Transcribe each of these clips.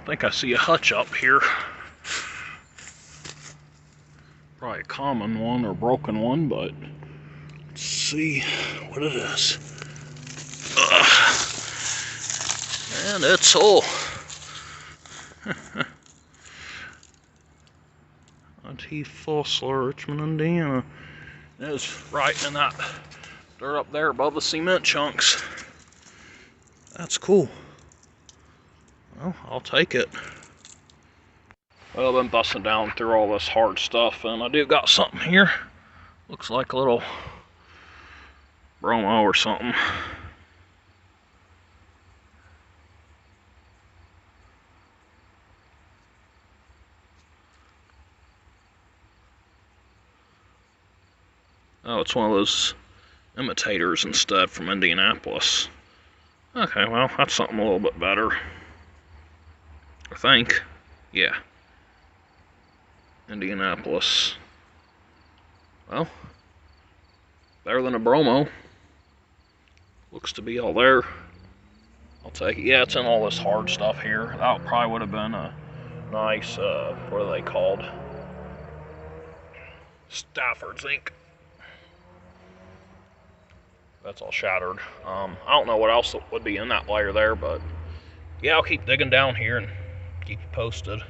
think I see a hutch up here. Probably a common one or broken one, but let's see what it is. And it's whole. T. Fussler, Richmond, Indiana. It's right in that dirt up there above the cement chunks. That's cool. Well, I'll take it. Well, I've been busting down through all this hard stuff, and I do got something here. Looks like a little bromo or something. Oh, it's one of those imitators instead from Indianapolis. Okay, well, that's something a little bit better. I think. Yeah. Indianapolis. Well, better than a bromo. Looks to be all there. I'll take it. Yeah, it's in all this hard stuff here. That probably would have been a nice, what are they called? Stafford's ink. That's all shattered. I don't know what else would be in that layer there, but yeah, I'll keep digging down here and keep you posted.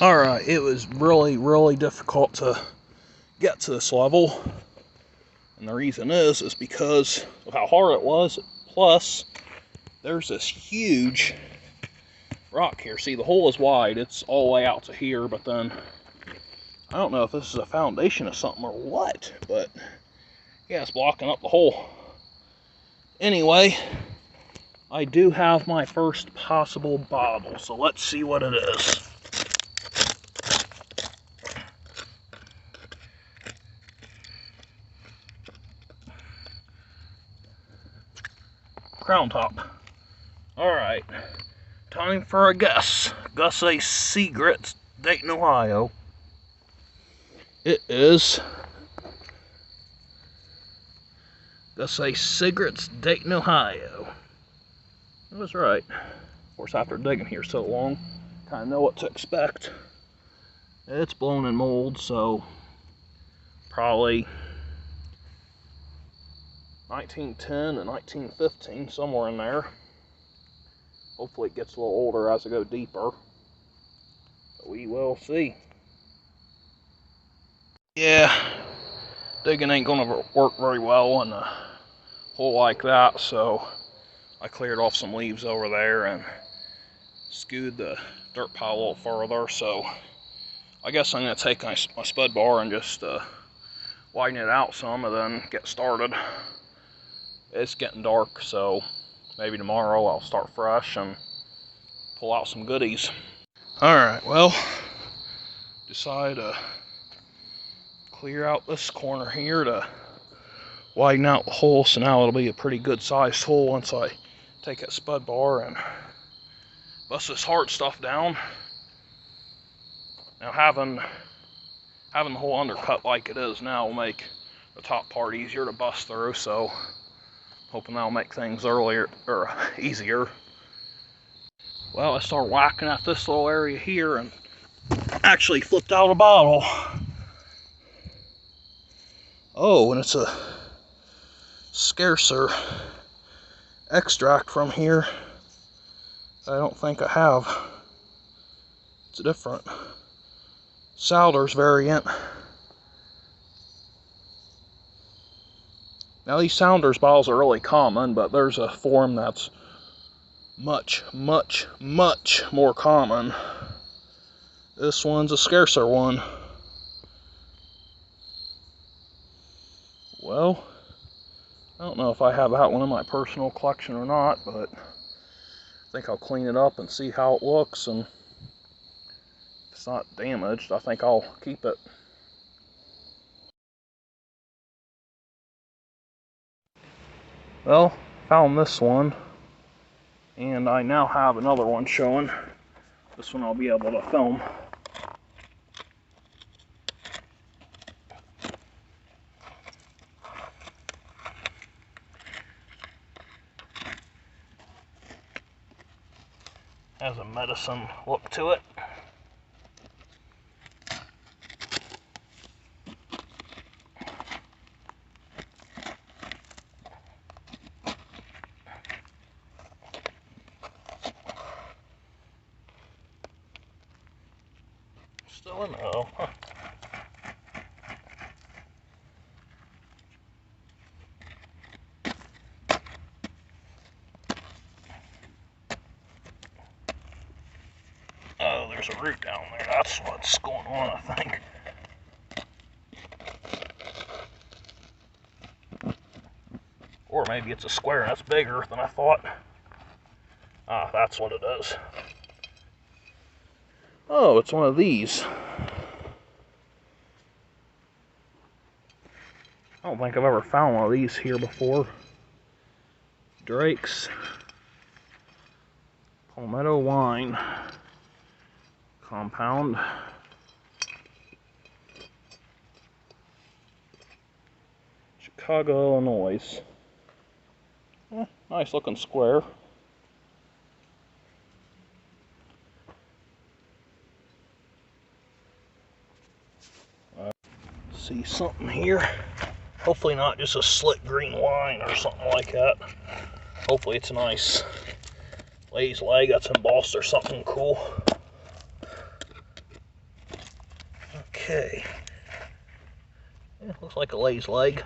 Alright, it was really difficult to get to this level. And the reason is because of how hard it was. Plus, there's this huge rock here. See, the hole is wide. It's all the way out to here, but then I don't know if this is a foundation of something or what, but yeah, it's blocking up the hole. Anyway, I do have my first possible bottle, so let's see what it is. Crown top. Alright, time for a guess. Gus A. Secrets, Dayton, Ohio. It is Gus A. Secrets, Dayton, Ohio. I was right. Of course, after digging here so long, kind of know what to expect. It's blown in mold, so probably 1910 and 1915, somewhere in there. Hopefully it gets a little older as I go deeper. But we will see. Yeah, digging ain't gonna work very well in a hole like that, so I cleared off some leaves over there and skewed the dirt pile a little further. So I guess I'm gonna take my spud bar and just widen it out some and then get started. It's getting dark, so maybe tomorrow I'll start fresh and pull out some goodies. Alright, well, decided to clear out this corner here to widen out the hole, so now it'll be a pretty good sized hole once I take that spud bar and bust this hard stuff down. Now having the hole undercut like it is now will make the top part easier to bust through, so hoping that'll make things easier. Well, I started whacking at this little area here and actually flipped out a bottle. Oh, and it's a scarcer extract from here. I don't think I have. It's a different Souders variant. Now these Souders bottles are really common, but there's a form that's much more common. This one's a scarcer one. Well, I don't know if I have that one in my personal collection or not, but I think I'll clean it up and see how it looks, and if it's not damaged, I think I'll keep it. Well, found this one, and I now have another one showing. This one I'll be able to film. Has a medicine look to it. Still a no. Huh. Oh, there's a root down there. That's what's going on, I think. Or maybe it's a square and it's bigger than I thought. Ah, that's what it is. Oh, it's one of these. I don't think I've ever found one of these here before. Drake's Palmetto Wine Compound. Chicago, Illinois. Nice looking square. See something here. Hopefully not just a slick green wine or something like that. Hopefully it's a nice lady's leg that's embossed or something cool. Okay. Yeah, looks like a lady's leg.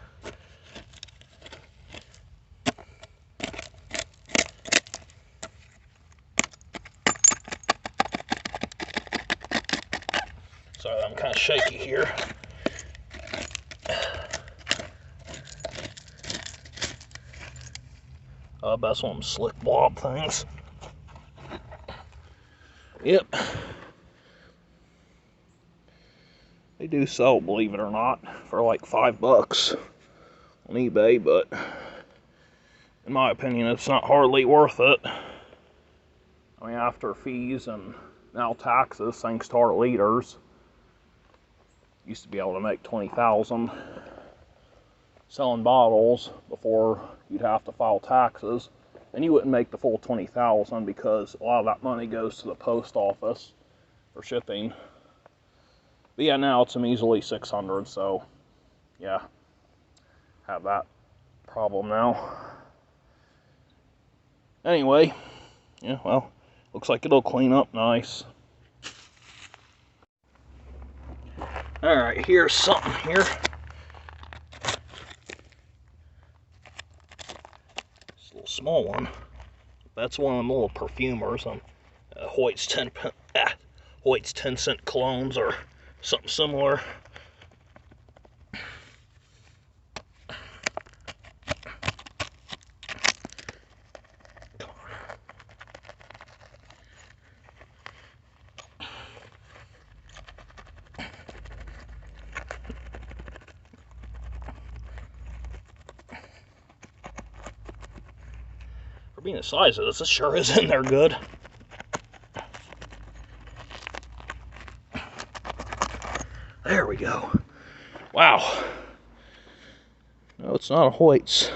Sorry, I'm kind of shaky here. That's one of them slick blob things. Yep. They do sell, believe it or not, for like $5 on eBay, but in my opinion, it's not hardly worth it. I mean, after fees and now taxes, thanks to our leaders, used to be able to make $20,000 selling bottles before you'd have to file taxes, and you wouldn't make the full $20,000 because a lot of that money goes to the post office for shipping. But yeah, now it's a measly $600, so yeah, have that problem now. Anyway, yeah, well, looks like it'll clean up nice. Alright, here's something here. It's a little small one. That's one of them little perfumers. Hoyt's 10-cent colognes or something similar. For being the size of this, it sure is in there good. There we go. Wow. No, it's not a Hoyt's.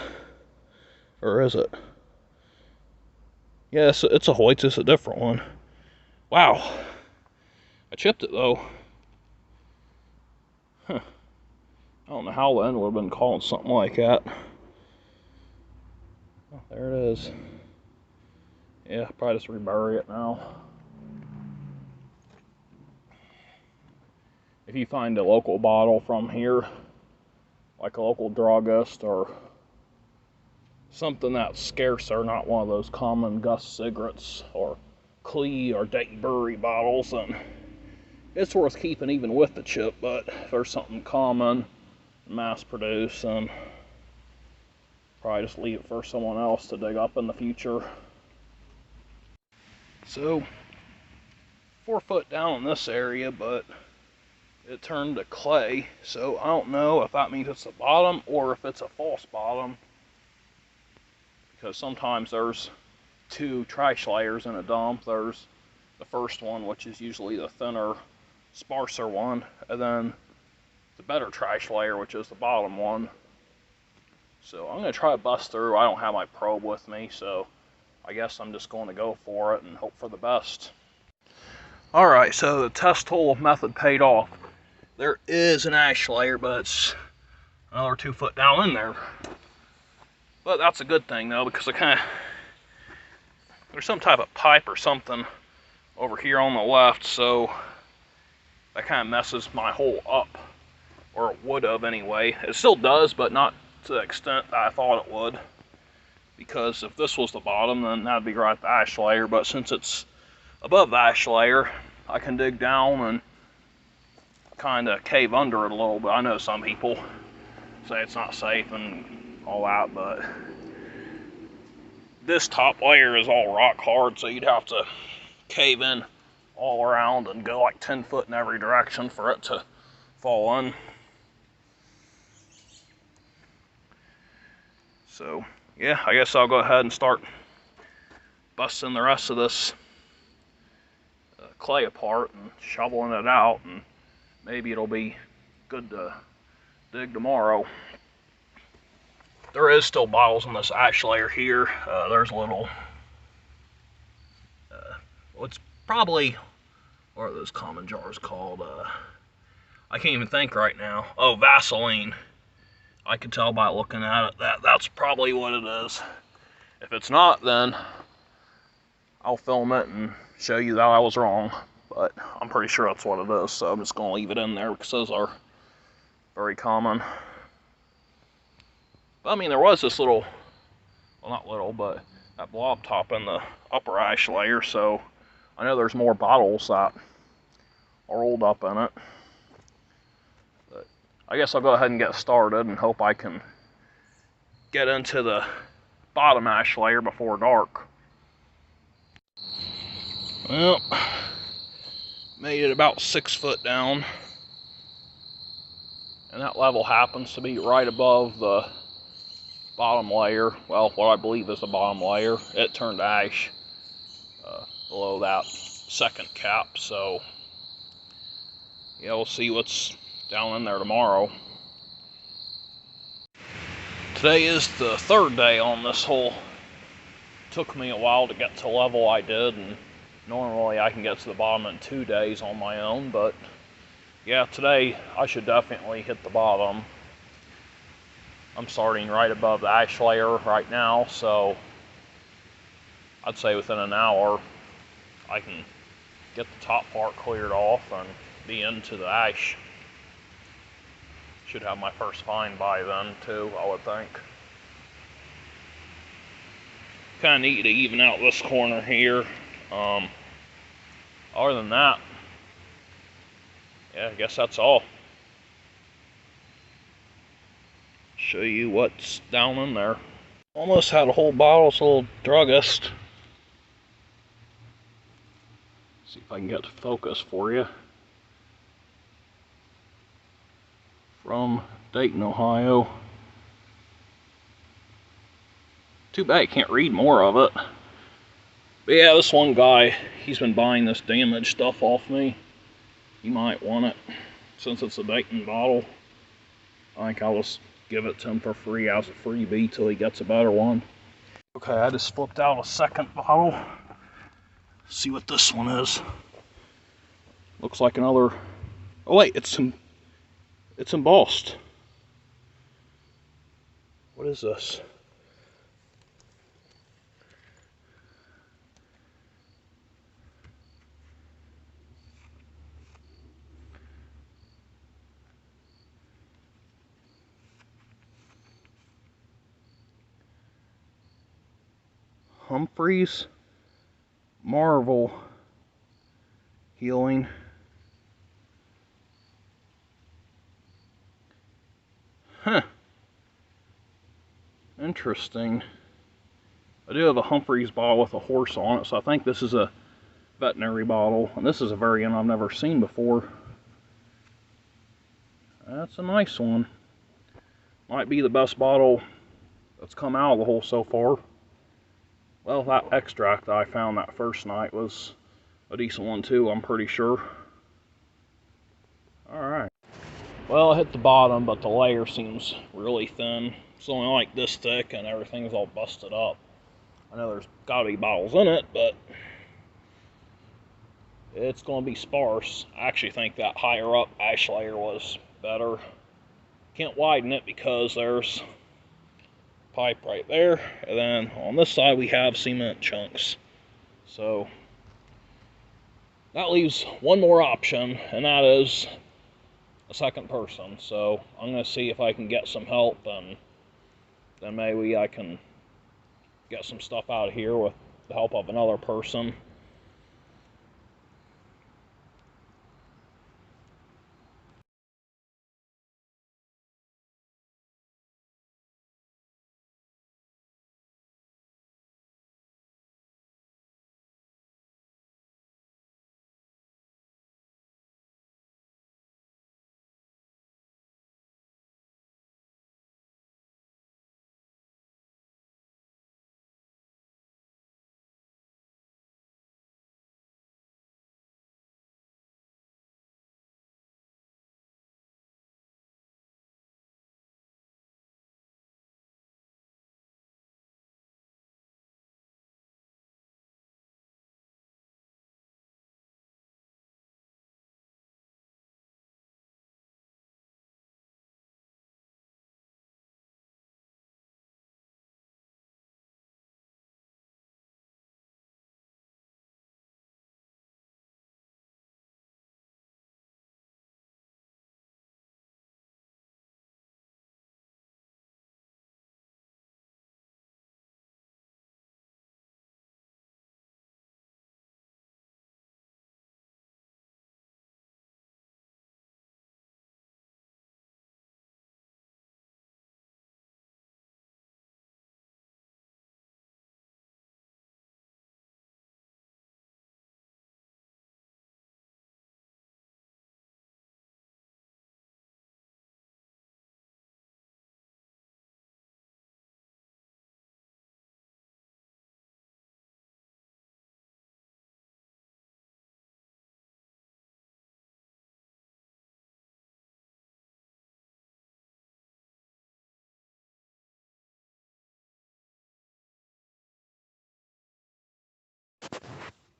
Or is it? Yes, it's a Hoyt's. It's a different one. Wow. I chipped it though. Huh. I don't know how then would have been called something like that. Oh, there it is. Yeah, probably just rebury it now. If you find a local bottle from here, like a local druggist or something that's scarcer, not one of those common Gus cigarettes or Clee or Dayton Brewery bottles, and it's worth keeping even with the chip. But if there's something common, mass produced, and probably just leave it for someone else to dig up in the future. So 4 foot down in this area, but it turned to clay, so I don't know if that means it's the bottom or if it's a false bottom, because sometimes there's 2 trash layers in a dump. There's the first one, which is usually the thinner, sparser one, and then the better trash layer, which is the bottom one. So I'm going to try to bust through. I don't have my probe with me, so I guess I'm just going to go for it and hope for the best. Alright, so the test hole method paid off. There is an ash layer, but it's another 2 foot down in there. But that's a good thing though, because there's some type of pipe or something over here on the left, so that kind of messes my hole up, or it would have anyway. It still does, but not to the extent that I thought it would, because if this was the bottom, then that'd be right at the ash layer, but since it's above the ash layer, I can dig down and kind of cave under it a little bit. I know some people say it's not safe and all that, but this top layer is all rock hard, so you'd have to cave in all around and go like 10 foot in every direction for it to fall in. So yeah, I guess I'll go ahead and start busting the rest of this clay apart and shoveling it out, and maybe it'll be good to dig tomorrow. There is still bottles in this ash layer here. There's a little, well, it's probably, what are those common jars called? I can't even think right now. Oh, Vaseline. I can tell by looking at it that's probably what it is. If it's not, then I'll film it and show you that I was wrong, but I'm pretty sure that's what it is, so I'm just going to leave it in there because those are very common. But I mean, there was this little, well, not little, but that blob top in the upper ash layer, so I know there's more bottles that are rolled up in it. But I guess I'll go ahead and get started and hope I can get into the bottom ash layer before dark. Well, made it about 6 foot down, and that level happens to be right above the bottom layer. Well, what I believe is the bottom layer. It turned ash below that second cap, so yeah, we'll see what's down in there tomorrow. Today is the 3rd day on this hole. Took me a while to get to the level I did, and normally I can get to the bottom in 2 days on my own, but yeah, today I should definitely hit the bottom. I'm starting right above the ash layer right now, so I'd say within an hour I can get the top part cleared off and be into the ash. Should have my first find by then too, I would think. Kind of neat to even out this corner here. Other than that, yeah, I guess that's all. Show you what's down in there. Almost had a whole bottle, it's a little druggist. See if I can get to focus for you. From Dayton, Ohio. Too bad you can't read more of it. But yeah, this one guy, he's been buying this damaged stuff off me. He might want it. Since it's a Dayton bottle, I think I'll just give it to him for free as a freebie till he gets a better one. Okay, I just flipped out a second bottle. See what this one is. Looks like another, oh wait, it's embossed. What is this? Humphreys Marvel Healing. Huh. Interesting. I do have a Humphreys bottle with a horse on it, so I think this is a veterinary bottle, and this is a variant I've never seen before. That's a nice one. Might be the best bottle that's come out of the hole so far. Well, that extract that I found that first night was a decent one too, I'm pretty sure. Alright. Well, I hit the bottom, but the layer seems really thin. It's only like this thick and everything's all busted up. I know there's got to be bottles in it, but it's going to be sparse. I actually think that higher up ash layer was better. Can't widen it because there's pipe right there, and then on this side we have cement chunks. So that leaves one more option, and that is a second person. So I'm going to see if I can get some help, and then maybe I can get some stuff out of here with the help of another person.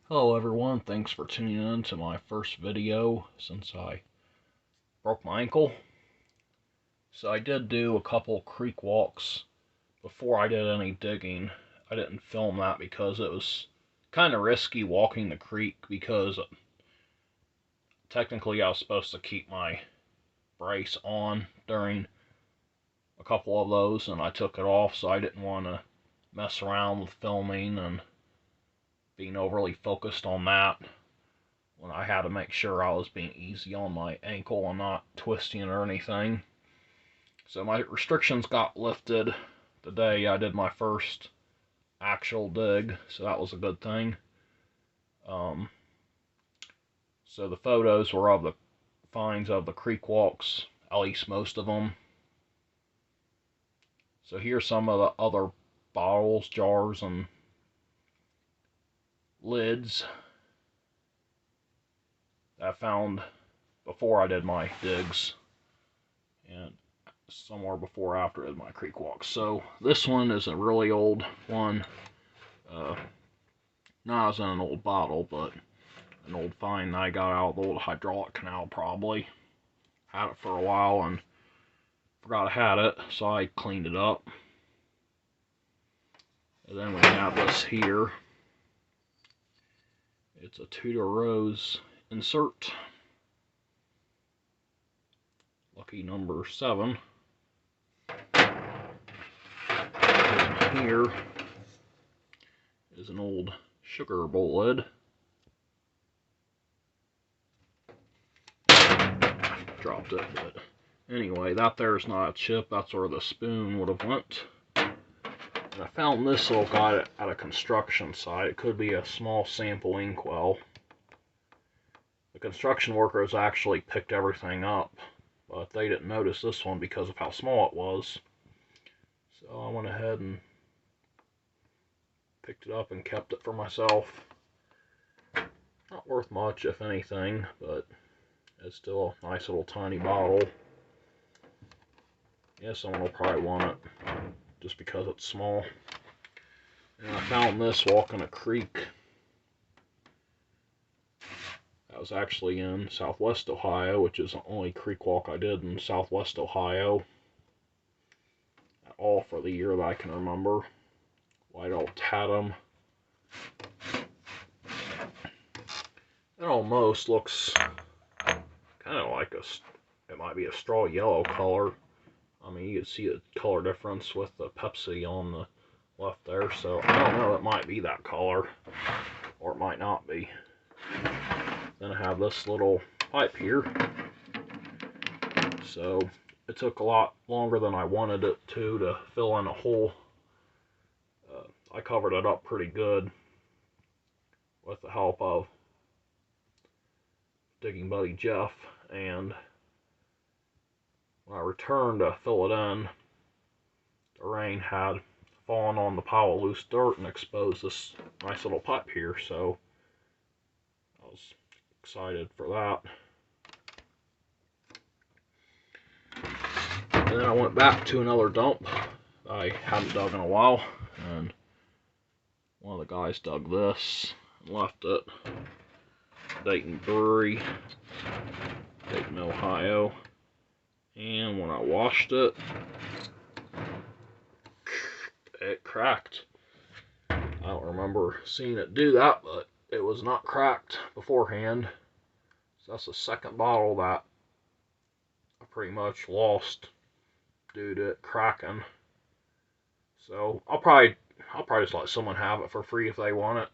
Hello everyone, thanks for tuning in to my first video since I broke my ankle. So I did do a couple creek walks before I did any digging. I didn't film that because it was kind of risky walking the creek, because technically I was supposed to keep my brace on during a couple of those, and I took it off, so I didn't want to mess around with filming and being overly focused on that when I had to make sure I was being easy on my ankle and not twisting it or anything. So my restrictions got lifted the day I did my first actual dig, so that was a good thing. So the photos were of the finds of the creek walks, at least most of them. So here's some of the other bottles, jars, and lids that I found before I did my digs, and somewhere before or after I did my creek walks. So this one is a really old one. Not as in an old bottle, but an old find I got out of the old hydraulic canal probably. Had it for a while and forgot I had it, so I cleaned it up. And then we have this here. It's a Tudor Rose insert. Lucky number 7. And here is an old sugar bowl lid. Dropped it, but anyway, that there's not a chip. That's where the spoon would have went. And I found this little guy at a construction site. It could be a small sample inkwell. The construction workers actually picked everything up, but they didn't notice this one because of how small it was. So I went ahead and picked it up and kept it for myself. Not worth much, if anything, but it's still a nice little tiny bottle. Yeah, someone will probably want it just because it's small. And I found this walking a creek. That was actually in Southwest Ohio, which is the only creek walk I did in Southwest Ohio at all for the year that I can remember. White old Tatum. It almost looks kind of like it might be a straw yellow color. I mean, you can see the color difference with the Pepsi on the left there, so I don't know, it might be that color, or it might not be. Then I have this little pipe here, so it took a lot longer than I wanted it to fill in a hole. I covered it up pretty good with the help of digging buddy Jeff, and when I returned to fill it in, the rain had fallen on the pile of loose dirt and exposed this nice little pipe here, so I was excited for that. And then I went back to another dump I hadn't dug in a while, and one of the guys dug this and left it. Dayton Brewery, Dayton, Ohio. And when I washed it, it cracked. I don't remember seeing it do that, but it was not cracked beforehand. So that's the second bottle that I pretty much lost due to it cracking. So I'll probably just let someone have it for free if they want it.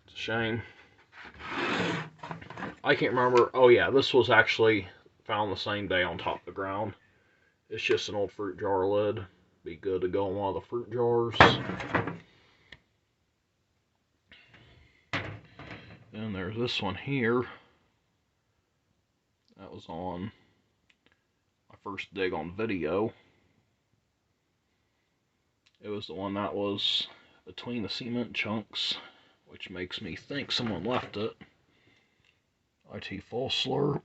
It's a shame. I can't remember. Oh yeah, this was actually found the same day on top of the ground. It's just an old fruit jar lid. Be good to go in one of the fruit jars. And there's this one here. That was on my first dig on video. It was the one that was between the cement chunks, which makes me think someone left it. IT Fulsler,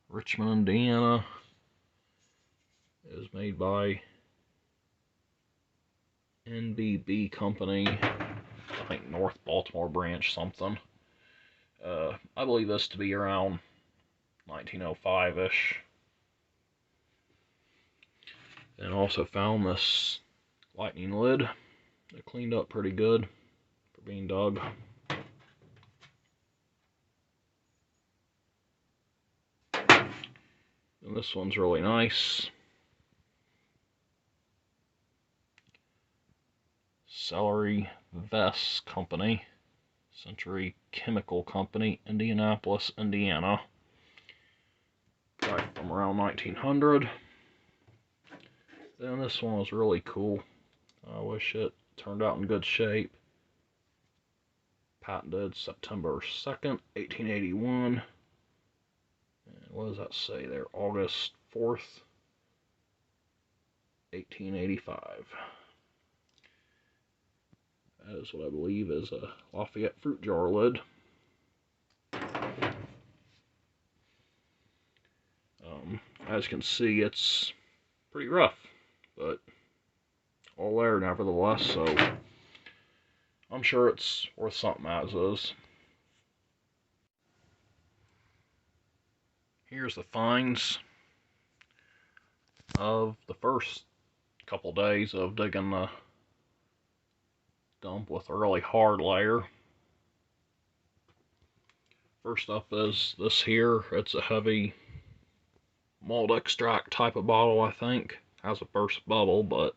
Richmond, Indiana. It was made by NBB Company, I think North Baltimore branch something. I believe this to be around 1905-ish. And also found this lightning lid. It cleaned up pretty good for being dug. And this one's really nice. Celery Vest Company, Century Chemical Company, Indianapolis, Indiana. Probably from around 1900. Then this one was really cool. I wish it turned out in good shape. Patented September 2nd, 1881. And what does that say there? August 4th, 1885. That is what I believe is a Lafayette fruit jar lid. As you can see, it's pretty rough, but all there nevertheless, so I'm sure it's worth something as is. Here's the finds of the first couple days of digging the dump with a really hard layer. First up is this here. It's a heavy malt extract type of bottle, I think. Has a burst bubble, but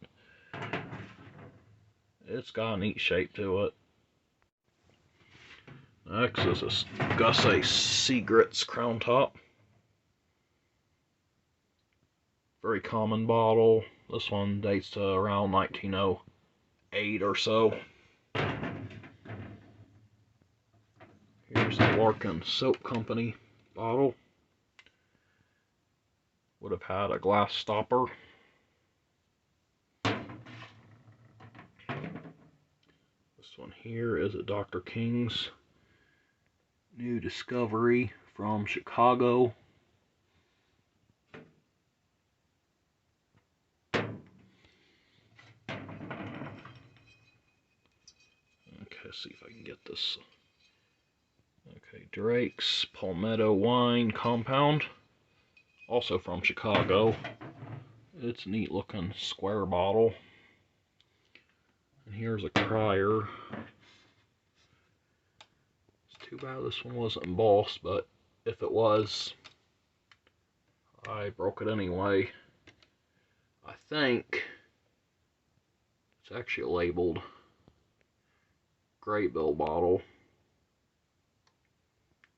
it's got a neat shape to it. Next is this Gussie Segrets Crown Top. Very common bottle. This one dates to around 1908 or so. Here's the Larkin Soap Company bottle. Would have had a glass stopper. This one here is a Dr. King's New Discovery from Chicago. see if I can get this. Okay, Drake's Palmetto Wine Compound, also from Chicago. It's a neat looking square bottle. And here's a crier. It's too bad this one wasn't embossed, but if it was, I broke it anyway. I think it's actually labeled Great Bill bottle.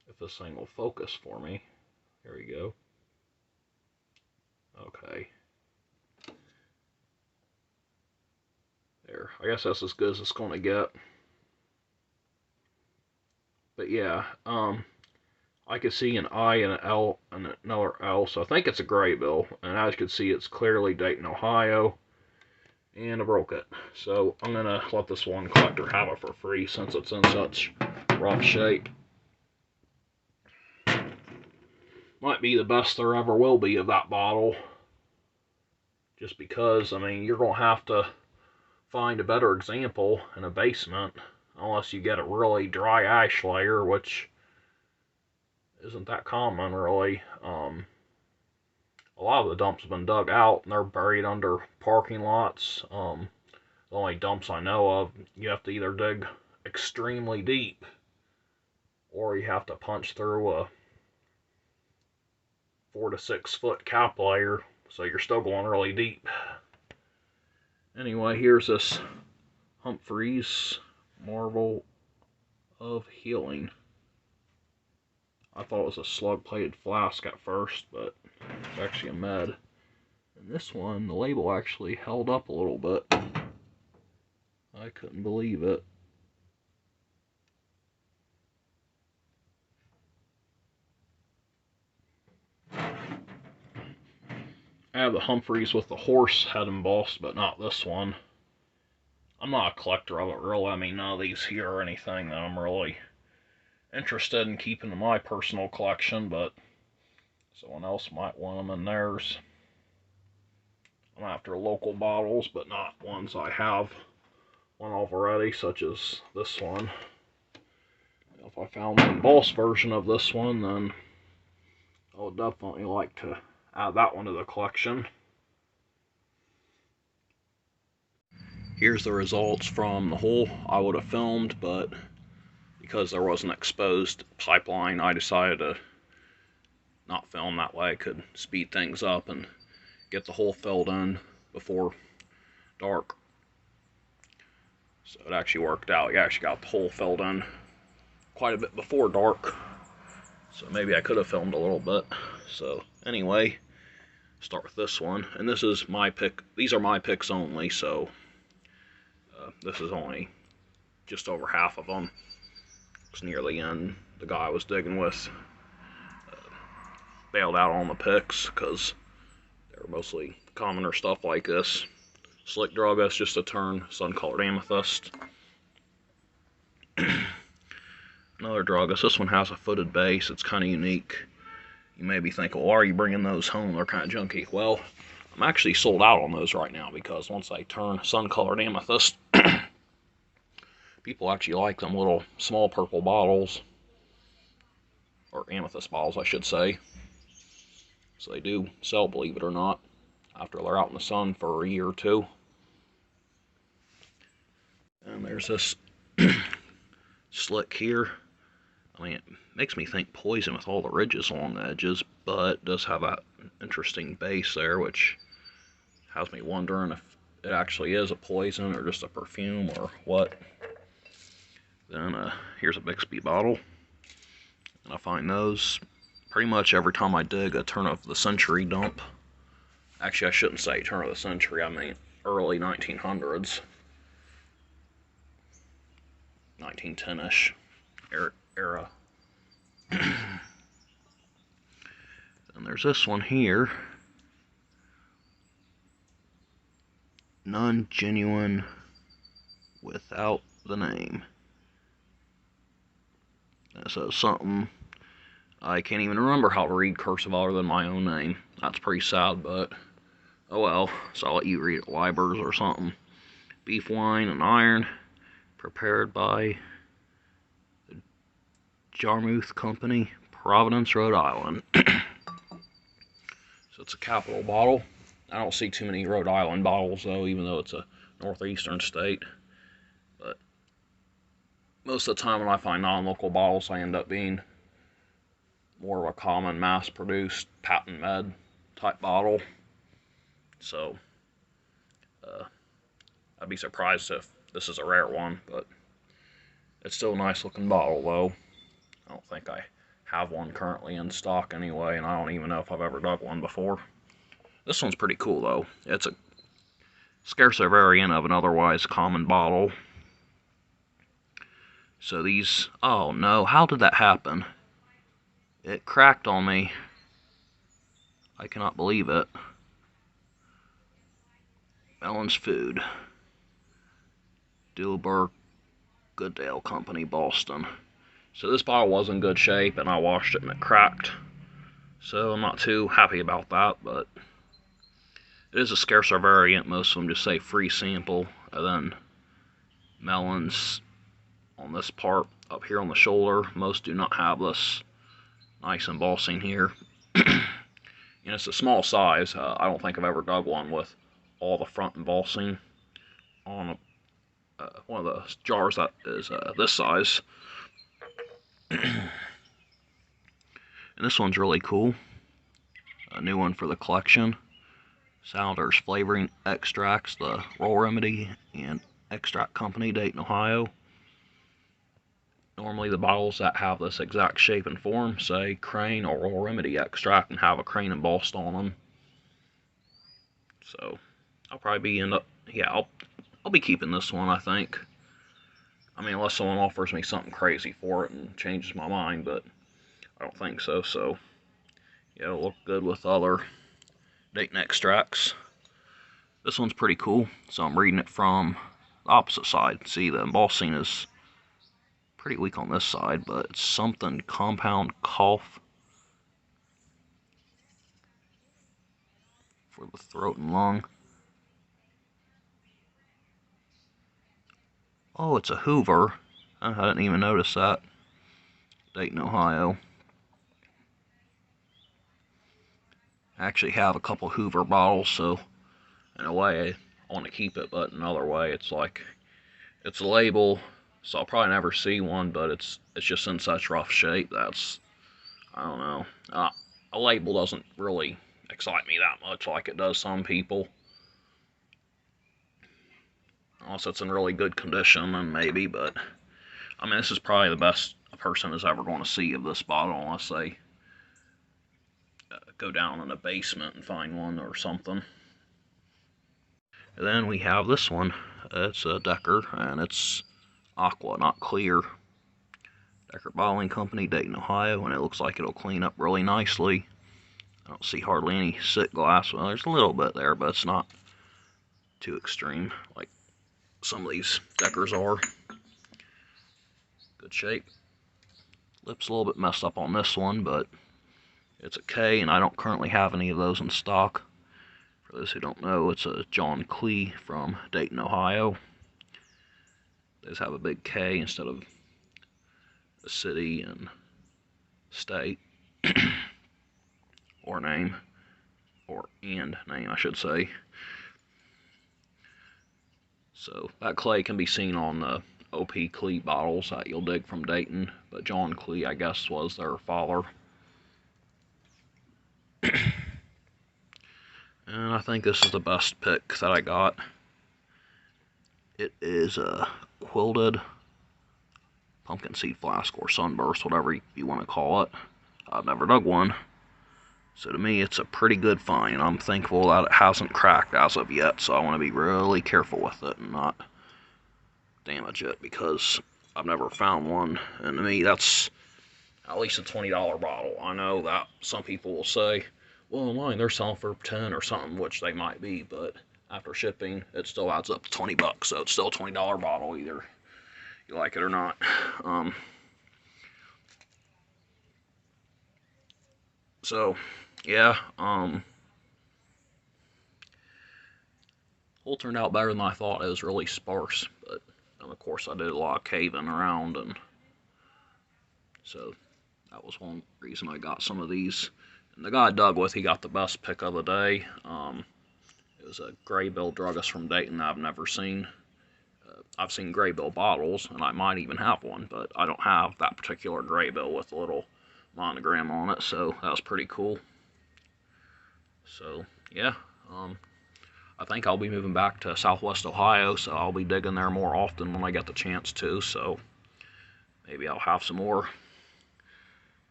If this thing will focus for me. There we go. Okay. There. I guess that's as good as it's going to get. But yeah, I could see an I and an L and another L, so I think it's a Great Bill. And as you can see, it's clearly Dayton, Ohio. And I broke it. So I'm going to let this one collector have it for free since it's in such rough shape. Might be the best there ever will be of that bottle. Just because, I mean, you're going to have to find a better example in a basement. Unless you get a really dry ash layer, which isn't that common, really. A lot of the dumps have been dug out, and they're buried under parking lots. The only dumps I know of, you have to either dig extremely deep, or you have to punch through a 4 to 6 foot cap layer, so you're still going really deep. Anyway, here's this Humphreys Marvel of Healing. I thought it was a slug-plated flask at first, but it's actually a med. And this one, the label actually held up a little bit. I couldn't believe it. I have the Humphreys with the horse head embossed, but not this one. I'm not a collector of it, really. I mean, none of these here are anything that I'm really interested in keeping in my personal collection, but someone else might want them in theirs. I'm after local bottles, but not ones I have one of already, such as this one. If I found the embossed version of this one, then I would definitely like to add that one to the collection. Here's the results from the hole I would have filmed, but because there was an exposed pipeline, I decided to not film. That way I could speed things up and get the hole filled in before dark. So it actually worked out. You actually got the hole filled in quite a bit before dark. So maybe I could have filmed a little bit. So anyway, start with this one. And this is my pick. These are my picks only, so this is only just over half of them. It's near the end. The guy I was digging with bailed out on the picks because they were mostly commoner stuff like this. Slick Druggist, just a turn, sun-colored amethyst. Another Druggist. This one has a footed base. It's kind of unique. You may be thinking, well, why are you bringing those home? They're kind of junky. Well, I'm actually sold out on those right now because once I turn sun-colored amethyst, people actually like them little small purple bottles, or amethyst bottles, I should say. So they do sell, believe it or not, after they're out in the sun for a year or two. And there's this slick here. I mean, it makes me think poison with all the ridges along the edges, but it does have that interesting base there, which has me wondering if it actually is a poison or just a perfume or what. Then here's a Bixby bottle, and I find those pretty much every time I dig a turn of the century dump. Actually, I shouldn't say turn of the century, I mean early 1900s. 1910-ish era. And there's this one here. None genuine without the name. That says something. I can't even remember how to read cursive other than my own name. That's pretty sad, but oh well. So I'll let you read it, Libers or something. Beef wine and iron. prepared by the Jarmuth Company, Providence, Rhode Island. So it's a Capital bottle. I don't see too many Rhode Island bottles though, even though it's a northeastern state. But most of the time when I find non-local bottles, I end up being more of a common mass-produced patent med type bottle. So I'd be surprised if this is a rare one, but it's still a nice looking bottle though. I don't think I have one currently in stock anyway, and I don't even know if I've ever dug one before. This one's pretty cool though. It's a scarcer variant of an otherwise common bottle. So these, oh no, how did that happen? It cracked on me. I cannot believe it. Melon's Food. Dilber Goodale Company, Boston. So this bottle was in good shape and I washed it and it cracked. So I'm not too happy about that, but it is a scarcer variant. Most of them just say free sample, and then melons on this part up here on the shoulder. Most do not have this nice embossing here. And it's a small size. I don't think I've ever dug one with all the front embossing on one of the jars that is this size. And this one's really cool. A new one for the collection. Sounders Flavoring Extracts, the Roll Remedy and Extract Company, Dayton, Ohio. Normally the bottles that have this exact shape and form say Crane or Roll Remedy Extract and have a crane embossed on them. So I'll probably be I'll be keeping this one, I think. I mean, unless someone offers me something crazy for it and changes my mind, but I don't think so. So yeah, it'll look good with other Dayton extracts. This one's pretty cool. So I'm reading it from the opposite side. See, the embossing is pretty weak on this side, but it's something compound cough for the throat and lung. Oh, it's a Hoover. I didn't even notice that. Dayton, Ohio. I actually have a couple Hoover bottles, so in a way I want to keep it, but in another way it's like it's a label, so I'll probably never see one, but it's just in such rough shape that's, I don't know. A label doesn't really excite me that much like it does some people. Unless it's in really good condition, then maybe, but I mean, this is probably the best a person is ever going to see of this bottle, unless they go down in the basement and find one or something. And then we have this one. It's a Decker, and it's aqua, not clear. Decker Bottling Company, Dayton, Ohio, and it looks like it'll clean up really nicely. I don't see hardly any soot glass. Well, there's a little bit there, but it's not too extreme like some of these Deckers are. Good shape. Lip's a little bit messed up on this one, but it's a K, and I don't currently have any of those in stock. For those who don't know, it's a John Clee from Dayton, Ohio. They just have a big K instead of a city and state or name, and name, I should say. So that clay can be seen on the OP Clee bottles that you'll dig from Dayton, but John Clee, I guess, was their father. And I think this is the best pick that I got. It is a quilted pumpkin seed flask or sunburst, whatever you want to call it. I've never dug one, so to me it's a pretty good find. I'm thankful that it hasn't cracked as of yet, so I want to be really careful with it and not damage it, because I've never found one, and to me that's at least a $20 bottle. I know that some people will say, well, online they're selling for 10 or something, which they might be, but after shipping it still adds up to 20 bucks, so it's still a $20 bottle either you like it or not. So yeah, whole turned out better than I thought. It was really sparse, but And of course I did a lot of caving around, and so that was one reason I got some of these. And the guy I dug with, he got the best pick of the day. It was a graybill druggist from Dayton I've never seen. I've seen graybill bottles, and I might even have one, but I don't have that particular graybill with a little monogram on it, so that was pretty cool. So, yeah, I think I'll be moving back to Southwest Ohio, so I'll be digging there more often when I get the chance to, so maybe I'll have some more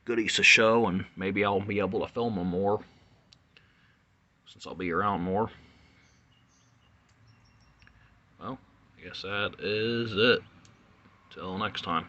goodies to show, and maybe I'll be able to film them more, since I'll be around more. Well, I guess that is it. Till next time.